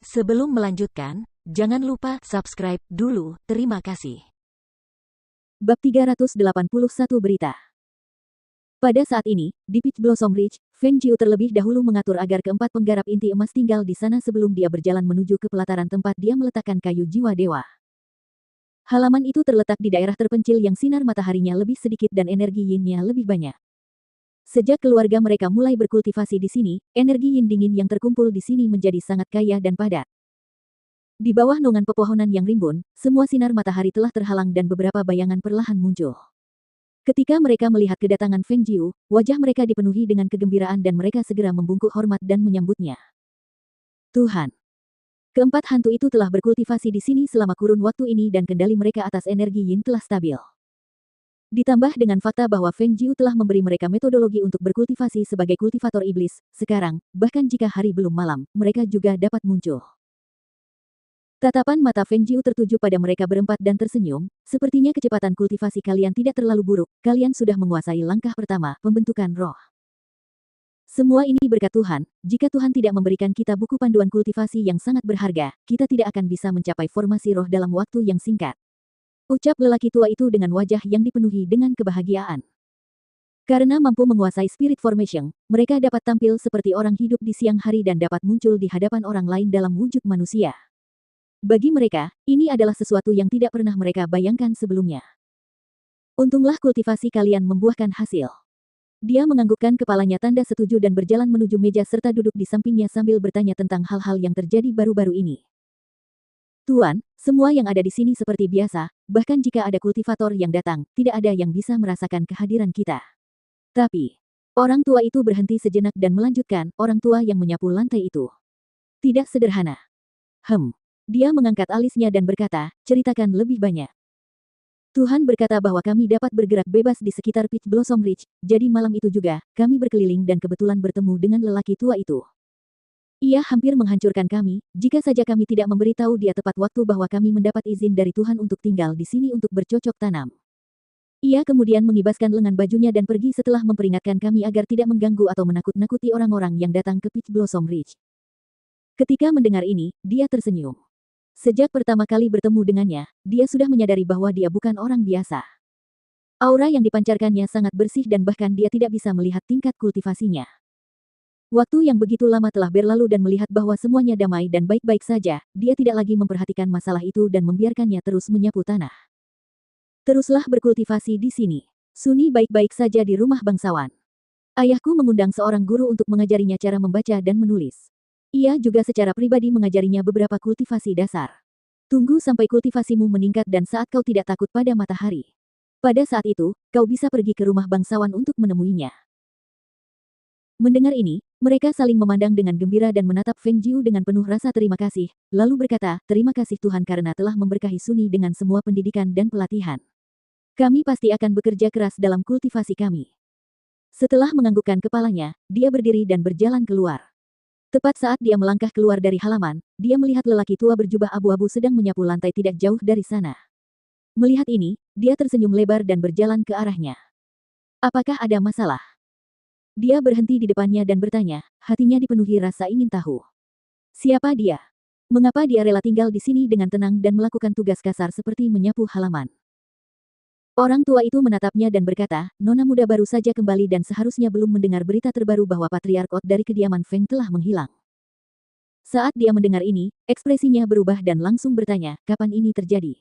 Sebelum melanjutkan, jangan lupa subscribe dulu. Terima kasih. Bab 381 Berita. Pada saat ini, di Peach Blossom Ridge, Feng Jiu terlebih dahulu mengatur agar keempat penggarap inti emas tinggal di sana sebelum dia berjalan menuju ke pelataran tempat dia meletakkan kayu jiwa dewa. Halaman itu terletak di daerah terpencil yang sinar mataharinya lebih sedikit dan energi yin-nya lebih banyak. Sejak keluarga mereka mulai berkultivasi di sini, energi yin dingin yang terkumpul di sini menjadi sangat kaya dan padat. Di bawah naungan pepohonan yang rimbun, semua sinar matahari telah terhalang dan beberapa bayangan perlahan muncul. Ketika mereka melihat kedatangan Feng Jiu, wajah mereka dipenuhi dengan kegembiraan dan mereka segera membungkuk hormat dan menyambutnya. Tuhan. Keempat hantu itu telah berkultivasi di sini selama kurun waktu ini dan kendali mereka atas energi yin telah stabil. Ditambah dengan fakta bahwa Feng Jiu telah memberi mereka metodologi untuk berkultivasi sebagai kultivator iblis, sekarang, bahkan jika hari belum malam, mereka juga dapat muncul. Tatapan mata Feng Jiu tertuju pada mereka berempat dan tersenyum, sepertinya kecepatan kultivasi kalian tidak terlalu buruk, kalian sudah menguasai langkah pertama, pembentukan roh. Semua ini berkat Tuhan, jika Tuhan tidak memberikan kita buku panduan kultivasi yang sangat berharga, kita tidak akan bisa mencapai formasi roh dalam waktu yang singkat. Ucap lelaki tua itu dengan wajah yang dipenuhi dengan kebahagiaan. Karena mampu menguasai spirit formation, mereka dapat tampil seperti orang hidup di siang hari dan dapat muncul di hadapan orang lain dalam wujud manusia. Bagi mereka, ini adalah sesuatu yang tidak pernah mereka bayangkan sebelumnya. Untunglah kultivasi kalian membuahkan hasil. Dia menganggukkan kepalanya tanda setuju dan berjalan menuju meja serta duduk di sampingnya sambil bertanya tentang hal-hal yang terjadi baru-baru ini. Tuan, semua yang ada di sini seperti biasa, bahkan jika ada kultivator yang datang, tidak ada yang bisa merasakan kehadiran kita. Tapi, orang tua itu berhenti sejenak dan melanjutkan, orang tua yang menyapu lantai itu. Tidak sederhana. Dia mengangkat alisnya dan berkata, ceritakan lebih banyak. Tuhan berkata bahwa kami dapat bergerak bebas di sekitar Peach Blossom Ridge, jadi malam itu juga, kami berkeliling dan kebetulan bertemu dengan lelaki tua itu. Ia hampir menghancurkan kami, jika saja kami tidak memberitahu dia tepat waktu bahwa kami mendapat izin dari Tuhan untuk tinggal di sini untuk bercocok tanam. Ia kemudian mengibaskan lengan bajunya dan pergi setelah memperingatkan kami agar tidak mengganggu atau menakut-nakuti orang-orang yang datang ke Peach Blossom Ridge. Ketika mendengar ini, dia tersenyum. Sejak pertama kali bertemu dengannya, dia sudah menyadari bahwa dia bukan orang biasa. Aura yang dipancarkannya sangat bersih dan bahkan dia tidak bisa melihat tingkat kultivasinya. Waktu yang begitu lama telah berlalu dan melihat bahwa semuanya damai dan baik-baik saja, dia tidak lagi memperhatikan masalah itu dan membiarkannya terus menyapu tanah. Teruslah berkultivasi di sini. Suni baik-baik saja di rumah bangsawan. Ayahku mengundang seorang guru untuk mengajarinya cara membaca dan menulis. Ia juga secara pribadi mengajarinya beberapa kultivasi dasar. Tunggu sampai kultivasimu meningkat dan saat kau tidak takut pada matahari. Pada saat itu, kau bisa pergi ke rumah bangsawan untuk menemuinya. Mendengar ini, mereka saling memandang dengan gembira dan menatap Feng Jiu dengan penuh rasa terima kasih, lalu berkata, terima kasih Tuhan karena telah memberkahi Suni dengan semua pendidikan dan pelatihan. Kami pasti akan bekerja keras dalam kultivasi kami. Setelah menganggukkan kepalanya, dia berdiri dan berjalan keluar. Tepat saat dia melangkah keluar dari halaman, dia melihat lelaki tua berjubah abu-abu sedang menyapu lantai tidak jauh dari sana. Melihat ini, dia tersenyum lebar dan berjalan ke arahnya. Apakah ada masalah? Dia berhenti di depannya dan bertanya, hatinya dipenuhi rasa ingin tahu. Siapa dia? Mengapa dia rela tinggal di sini dengan tenang dan melakukan tugas kasar seperti menyapu halaman? Orang tua itu menatapnya dan berkata, Nona muda baru saja kembali dan seharusnya belum mendengar berita terbaru bahwa Patriark Od dari kediaman Feng telah menghilang. Saat dia mendengar ini, ekspresinya berubah dan langsung bertanya, kapan ini terjadi?